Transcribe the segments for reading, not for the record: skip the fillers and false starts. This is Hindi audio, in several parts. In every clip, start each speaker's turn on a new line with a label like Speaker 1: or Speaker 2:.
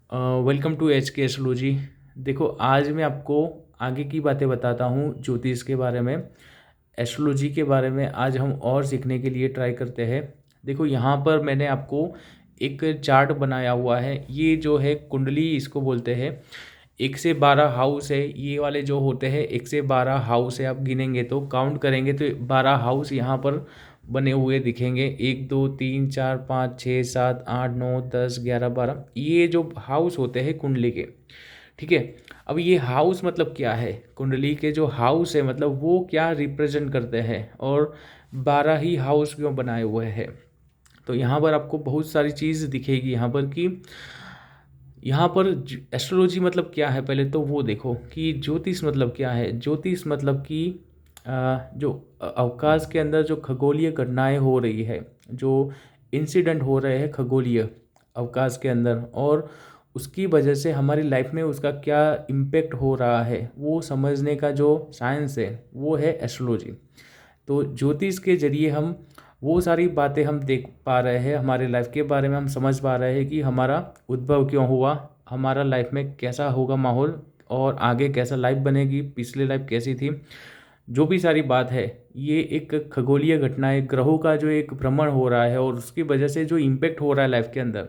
Speaker 1: वेलकम टू एच के एस्ट्रोलॉजी। देखो, आज मैं आपको आगे की बातें बताता हूँ ज्योतिष के बारे में, एस्ट्रोलॉजी के बारे में। आज हम और सीखने के लिए ट्राई करते हैं। देखो, यहाँ पर मैंने आपको एक चार्ट बनाया हुआ है। ये जो है कुंडली इसको बोलते हैं। 1 से 12 हाउस है। ये वाले जो होते हैं 1 से 12 हाउस है। आप गिनेंगे तो, काउंट करेंगे तो 12 हाउस यहाँ पर बने हुए दिखेंगे। 1 2 3 4 5 6 7 8 9 10 11 12, ये जो हाउस होते हैं कुंडली के। ठीक है। अब ये हाउस मतलब क्या है, कुंडली के जो हाउस है मतलब वो क्या रिप्रेजेंट करते हैं, और 12 ही हाउस क्यों बनाए हुए हैं। तो यहाँ पर आपको बहुत सारी चीज़ दिखेगी यहाँ पर कि यहाँ पर एस्ट्रोलॉजी मतलब क्या है। पहले तो वो देखो कि ज्योतिष मतलब क्या है। ज्योतिष मतलब कि जो अवकाश के अंदर जो खगोलीय घटनाएं हो रही है, जो इंसिडेंट हो रहे हैं खगोलीय अवकाश के अंदर, और उसकी वजह से हमारी लाइफ में उसका क्या इम्पेक्ट हो रहा है, वो समझने का जो साइंस है वो है एस्ट्रोलॉजी। तो ज्योतिष के जरिए हम वो सारी बातें हम देख पा रहे हैं, हमारे लाइफ के बारे में हम समझ पा रहे हैं कि हमारा उद्भव क्यों हुआ, हमारा लाइफ में कैसा होगा माहौल, और आगे कैसा लाइफ बनेगी, पिछली लाइफ कैसी थी। जो भी सारी बात है, ये एक खगोलीय घटना है, ग्रहों का जो एक भ्रमण हो रहा है और उसकी वजह से जो इम्पेक्ट हो रहा है लाइफ के अंदर,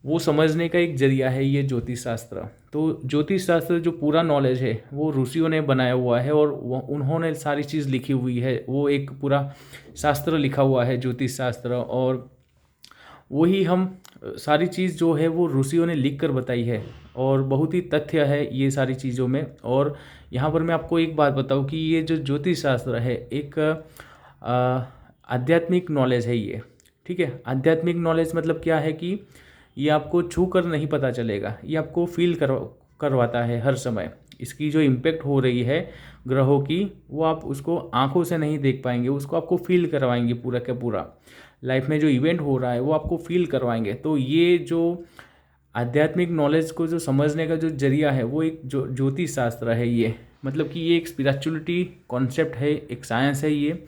Speaker 1: वो समझने का एक जरिया है ये ज्योतिष शास्त्र। तो ज्योतिष शास्त्र जो पूरा नॉलेज है वो ऋषियों ने बनाया हुआ है, और उन्होंने सारी चीज़ लिखी हुई है। वो एक पूरा शास्त्र लिखा हुआ है ज्योतिष शास्त्र, और वही हम सारी चीज़ जो है वो ऋषियों ने लिख कर बताई है, और बहुत ही तथ्य है ये सारी चीज़ों में। और यहाँ पर मैं आपको एक बात बताऊँ कि ये जो ज्योतिष शास्त्र है एक आध्यात्मिक नॉलेज है ये। ठीक है। आध्यात्मिक नॉलेज मतलब क्या है कि ये आपको छू कर नहीं पता चलेगा, ये आपको फील करवाता है हर समय। इसकी जो इम्पेक्ट हो रही है ग्रहों की, वो आप उसको आंखों से नहीं देख पाएंगे, उसको आपको फील करवाएंगे पूरा का पूरा। लाइफ में जो इवेंट हो रहा है वो आपको फील करवाएंगे। तो ये जो आध्यात्मिक नॉलेज को जो समझने का जो जरिया है वो एक ज्योतिष शास्त्र है ये। मतलब कि ये एक स्पिरिचुअलिटी कॉन्सेप्ट है, एक साइंस है ये।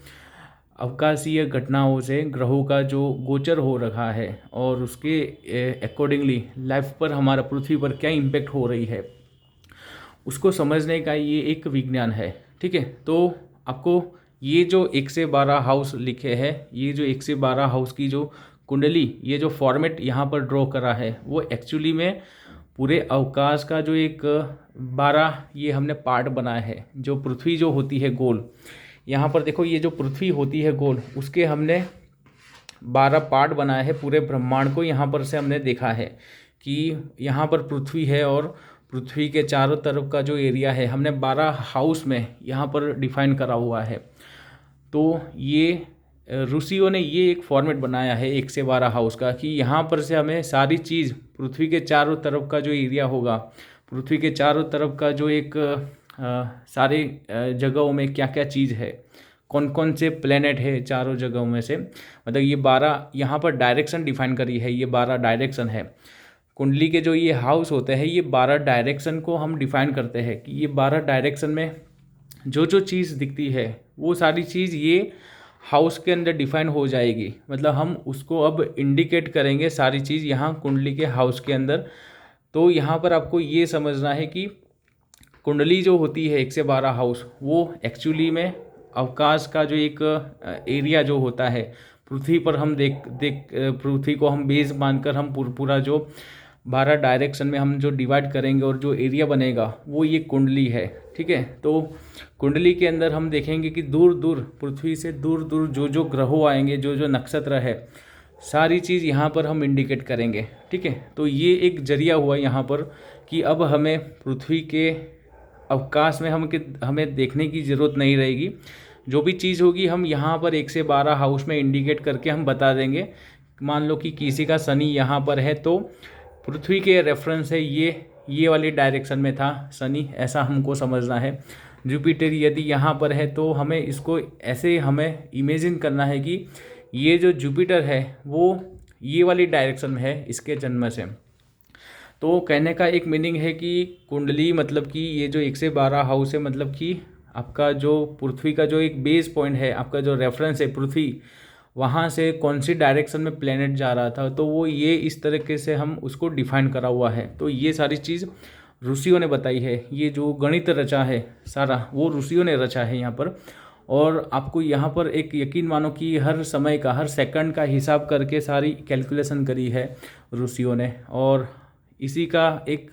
Speaker 1: अवकाशीय घटनाओं से ग्रहों का जो गोचर हो रखा है और उसके अकॉर्डिंगली लाइफ पर, हमारा पृथ्वी पर क्या इम्पेक्ट हो रही है, उसको समझने का ये एक विज्ञान है। ठीक है। तो आपको ये जो 1 से 12 हाउस लिखे हैं, ये जो 1 से 12 हाउस की जो कुंडली, ये जो फॉर्मेट यहाँ पर ड्रॉ करा है, वो एक्चुअली में पूरे अवकाश का जो एक 12 ये हमने पार्ट बनाया है। जो पृथ्वी जो होती है गोल, यहाँ पर देखो ये जो पृथ्वी होती है गोल, उसके हमने 12 पार्ट बनाए हैं। पूरे ब्रह्मांड को यहाँ पर से हमने देखा है कि यहाँ पर पृथ्वी है, और पृथ्वी के चारों तरफ का जो एरिया है हमने 12 हाउस में यहाँ पर डिफाइन करा हुआ है। तो ये ऋषियों ने ये एक फॉर्मेट बनाया है 1 से 12 हाउस का, कि यहाँ पर से हमें सारी चीज़, पृथ्वी के चारों तरफ का जो एरिया होगा, पृथ्वी के चारों तरफ का जो एक सारे जगहों में क्या क्या चीज़ है, कौन कौन से प्लेनेट है चारों जगहों में से, मतलब ये 12 यहाँ पर डायरेक्शन डिफाइन करी है। ये 12 डायरेक्शन है कुंडली के। जो ये हाउस होते हैं ये 12 डायरेक्शन को हम डिफाइन करते हैं कि ये 12 डायरेक्शन में जो जो चीज़ दिखती है वो सारी चीज़ ये हाउस के अंदर डिफाइन हो जाएगी। मतलब हम उसको अब इंडिकेट करेंगे सारी चीज़ यहाँ कुंडली के हाउस के अंदर। तो यहाँ पर आपको ये समझना है कि कुंडली जो होती है 1 से 12 हाउस, वो एक्चुअली में अवकाश का जो एक एरिया जो होता है, पृथ्वी पर हम देख देख पृथ्वी को हम बेस मानकर हम पूरा जो 12 डायरेक्शन में हम जो डिवाइड करेंगे और जो एरिया बनेगा वो ये कुंडली है। ठीक है। तो कुंडली के अंदर हम देखेंगे कि दूर दूर, पृथ्वी से दूर दूर जो जो ग्रहों आएंगे, जो जो नक्षत्र है, सारी चीज़ यहाँ पर हम इंडिकेट करेंगे। ठीक है। तो ये एक जरिया हुआ यहाँ पर कि अब हमें पृथ्वी के अवकाश में हमें देखने की ज़रूरत नहीं रहेगी। जो भी चीज़ होगी हम यहाँ पर 1 से 12 हाउस में इंडिकेट करके हम बता देंगे। मान लो कि किसी का शनि यहाँ पर है, तो पृथ्वी के रेफरेंस है ये वाली डायरेक्शन में था शनि, ऐसा हमको समझना है। जुपिटर यदि यहाँ पर है तो हमें इसको ऐसे हमें इमेजिन करना है कि ये जो जुपिटर है वो ये वाली डायरेक्शन में है इसके जन्म से। तो कहने का एक मीनिंग है कि कुंडली मतलब कि ये जो 1 से 12 हाउस है, मतलब कि आपका जो पृथ्वी का जो एक बेस पॉइंट है, आपका जो रेफरेंस है पृथ्वी, वहाँ से कौन सी डायरेक्शन में प्लेनेट जा रहा था, तो वो ये इस तरीके से हम उसको डिफाइन करा हुआ है। तो ये सारी चीज़ ऋषियों ने बताई है। ये जो गणित रचा है सारा, वो ऋषियों ने रचा है यहाँ पर। और आपको यहाँ पर एक यकीन मानो कि हर समय का, हर सेकंड का हिसाब करके सारी कैलकुलेशन करी है ऋषियों ने। और इसी का एक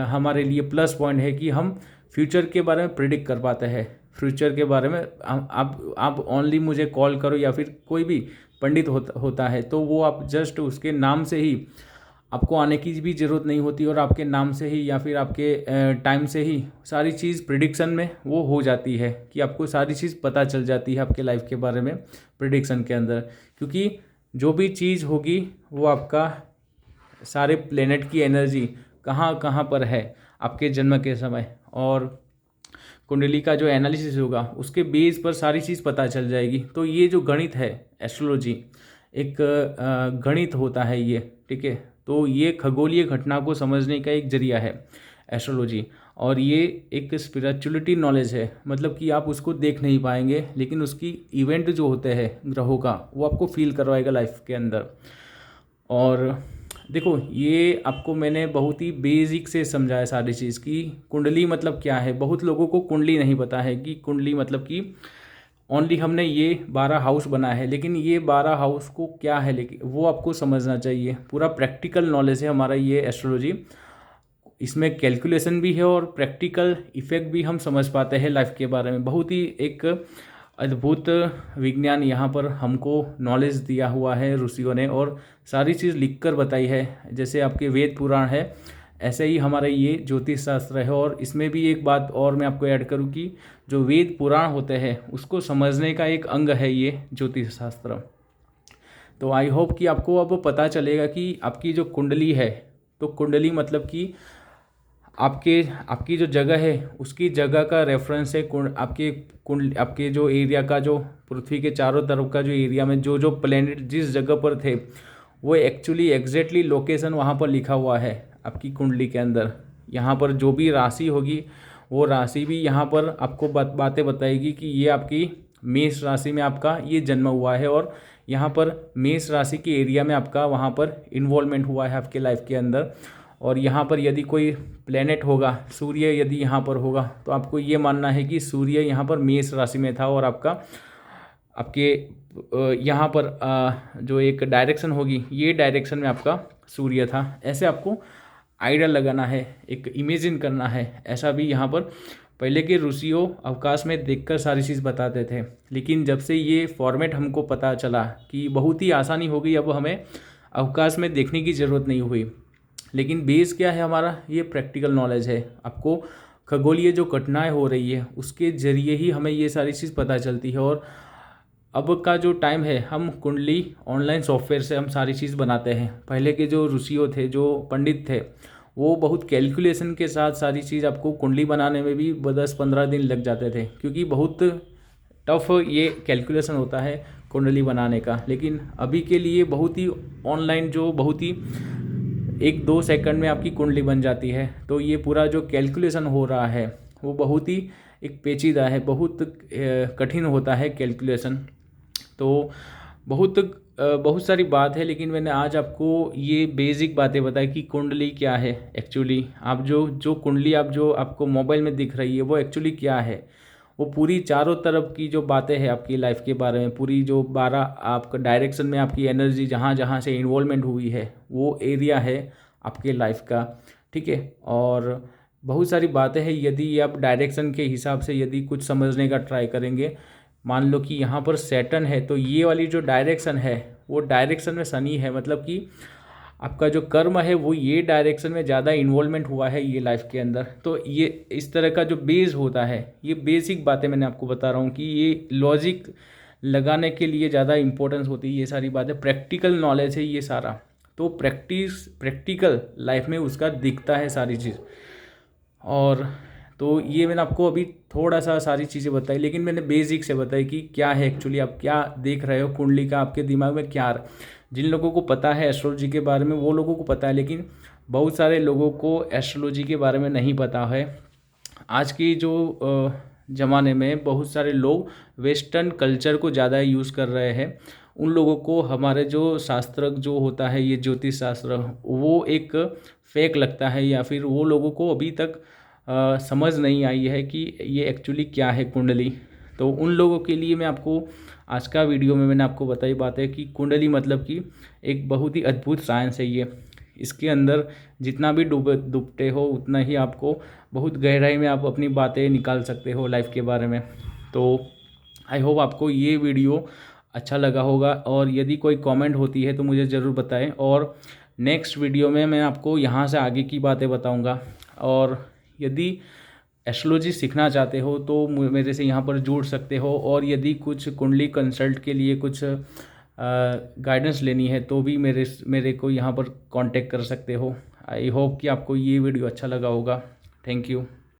Speaker 1: हमारे लिए प्लस पॉइंट है कि हम फ्यूचर के बारे में प्रिडिक्ट कर पाते हैं। फ्यूचर के बारे में आप ओनली मुझे कॉल करो, या फिर कोई भी पंडित होता है तो वो आप जस्ट उसके नाम से ही, आपको आने की भी ज़रूरत नहीं होती, और आपके नाम से ही या फिर आपके टाइम से ही सारी चीज़ प्रिडिक्शन में वो हो जाती है कि आपको सारी चीज़ पता चल जाती है आपके लाइफ के बारे में प्रिडिक्शन के अंदर। क्योंकि जो भी चीज़ होगी वो आपका सारे प्लेनेट की एनर्जी कहाँ कहाँ पर है आपके जन्म के समय, और कुंडली का जो एनालिसिस होगा उसके बेस पर सारी चीज़ पता चल जाएगी। तो ये जो गणित है, एस्ट्रोलॉजी एक गणित होता है ये, ठीक है। तो ये खगोलीय घटना को समझने का एक जरिया है एस्ट्रोलॉजी, और ये एक स्पिरिचुअलिटी नॉलेज है। मतलब कि आप उसको देख नहीं पाएंगे, लेकिन उसकी इवेंट जो होते हैं ग्रहों का, वो आपको फील करवाएगा लाइफ के अंदर। और देखो, ये आपको मैंने बहुत ही बेसिक से समझाया सारी चीज़ की कुंडली मतलब क्या है। बहुत लोगों को कुंडली नहीं पता है कि कुंडली मतलब कि ओनली हमने ये 12 हाउस बना है, लेकिन ये 12 हाउस को क्या है, लेकिन वो आपको समझना चाहिए। पूरा प्रैक्टिकल नॉलेज है हमारा ये एस्ट्रोलॉजी। इसमें कैलकुलेशन भी है और प्रैक्टिकल इफेक्ट भी हम समझ पाते हैं लाइफ के बारे में। बहुत ही एक अद्भुत विज्ञान यहाँ पर हमको नॉलेज दिया हुआ है ऋषियों ने, और सारी चीज़ लिख कर बताई है। जैसे आपके वेद पुराण है, ऐसे ही हमारा ये ज्योतिष शास्त्र है। और इसमें भी एक बात और मैं आपको ऐड करूँ कि जो वेद पुराण होते हैं उसको समझने का एक अंग है ये ज्योतिष शास्त्र। तो आई होप कि आपको अब पता चलेगा कि आपकी जो कुंडली है, तो कुंडली मतलब कि आपकी जो जगह है उसकी जगह का रेफरेंस है आपके जो एरिया का, जो पृथ्वी के चारों तरफ का जो एरिया में जो प्लेनेट जिस जगह पर थे, वो एक्चुअली एग्जैक्टली लोकेशन वहाँ पर लिखा हुआ है आपकी कुंडली के अंदर। यहाँ पर जो भी राशि होगी वो राशि भी यहाँ पर आपको बातें बताएगी कि ये आपकी मेष राशि में आपका ये जन्म हुआ है, और यहाँ पर मेष राशि के एरिया में आपका वहाँ पर इन्वॉल्वमेंट हुआ है आपके लाइफ के अंदर। और यहाँ पर यदि कोई प्लेनेट होगा, सूर्य यदि यहाँ पर होगा, तो आपको ये मानना है कि सूर्य यहाँ पर मेष राशि में था, और आपके यहाँ पर जो एक डायरेक्शन होगी, ये डायरेक्शन में आपका सूर्य था। ऐसे आपको आइडिया लगाना है, एक इमेजिन करना है। ऐसा भी यहाँ पर पहले के ऋषियों अवकाश में देखकर सारी चीज़ बताते थे, लेकिन जब से ये फॉर्मेट हमको पता चला कि बहुत ही आसानी हो गई, अब हमें अवकाश में देखने की ज़रूरत नहीं हुई। लेकिन बेस क्या है हमारा, ये प्रैक्टिकल नॉलेज है। आपको खगोलीय जो घटनाएं हो रही है उसके ज़रिए ही हमें ये सारी चीज़ पता चलती है। और अब का जो टाइम है, हम कुंडली ऑनलाइन सॉफ्टवेयर से हम सारी चीज़ बनाते हैं। पहले के जो ऋषियों थे, जो पंडित थे, वो बहुत कैलकुलेशन के साथ सारी चीज़, आपको कुंडली बनाने में भी 10-15 दिन लग जाते थे, क्योंकि बहुत टफ ये कैलकुलेशन होता है कुंडली बनाने का। लेकिन अभी के लिए बहुत ही ऑनलाइन, जो बहुत ही 1-2 सेकंड में आपकी कुंडली बन जाती है। तो ये पूरा जो कैलकुलेशन हो रहा है वो बहुत ही एक पेचीदा है, बहुत कठिन होता है कैलकुलेशन। तो बहुत सारी बात है, लेकिन मैंने आज आपको ये बेसिक बातें बताई कि कुंडली क्या है एक्चुअली। आप जो कुंडली जो आपको मोबाइल में दिख रही है वो एक्चुअली क्या है, वो पूरी चारों तरफ की जो बातें हैं आपकी लाइफ के बारे में, पूरी जो 12 आपका डायरेक्शन में आपकी एनर्जी जहाँ जहाँ से इन्वॉल्वमेंट हुई है, वो एरिया है आपके लाइफ का, ठीक है। और बहुत सारी बातें हैं, यदि आप डायरेक्शन के हिसाब से यदि कुछ समझने का ट्राई करेंगे, मान लो कि यहाँ पर सैटर्न है, तो ये वाली जो डायरेक्शन है वो डायरेक्शन में शनि है। मतलब कि आपका जो कर्म है वो ये डायरेक्शन में ज़्यादा इन्वॉल्वमेंट हुआ है ये लाइफ के अंदर। तो ये इस तरह का जो बेस होता है, ये बेसिक बातें मैंने आपको बता रहा हूँ कि ये लॉजिक लगाने के लिए ज़्यादा इंपॉर्टेंस होती है। ये सारी बातें प्रैक्टिकल नॉलेज है ये सारा, तो प्रैक्टिकल लाइफ में उसका दिखता है सारी चीज़। और तो ये मैंने आपको अभी थोड़ा सा सारी चीज़ें बताई, लेकिन मैंने बेसिक से बताई कि क्या है एक्चुअली, आप क्या देख रहे हो कुंडली का, आपके दिमाग में क्या। जिन लोगों को पता है एस्ट्रोलॉजी के बारे में वो लोगों को पता है, लेकिन बहुत सारे लोगों को एस्ट्रोलॉजी के बारे में नहीं पता है। आज की जो ज़माने में बहुत सारे लोग वेस्टर्न कल्चर को ज़्यादा यूज़ कर रहे हैं। उन लोगों को हमारे जो शास्त्र जो होता है, ये ज्योतिष शास्त्र, वो एक फेक लगता है, या फिर वो लोगों को अभी तक समझ नहीं आई है कि ये एक्चुअली क्या है कुंडली। तो उन लोगों के लिए मैं आपको आज का वीडियो में मैंने आपको बताई बात है कि कुंडली मतलब कि एक बहुत ही अद्भुत साइंस है ये। इसके अंदर जितना भी डूबते हो उतना ही आपको बहुत गहराई में आप अपनी बातें निकाल सकते हो लाइफ के बारे में। तो आई होप आपको ये वीडियो अच्छा लगा होगा, और यदि कोई कमेंट होती है तो मुझे ज़रूर बताएं। और नेक्स्ट वीडियो में मैं आपको यहाँ से आगे की बातें बताऊँगा। और यदि एस्ट्रोलॉजी सीखना चाहते हो तो मेरे से यहाँ पर जुड़ सकते हो, और यदि कुछ कुंडली कंसल्ट के लिए कुछ गाइडेंस लेनी है तो भी मेरे को यहाँ पर कांटेक्ट कर सकते हो। आई होप कि आपको ये वीडियो अच्छा लगा होगा। Thank you.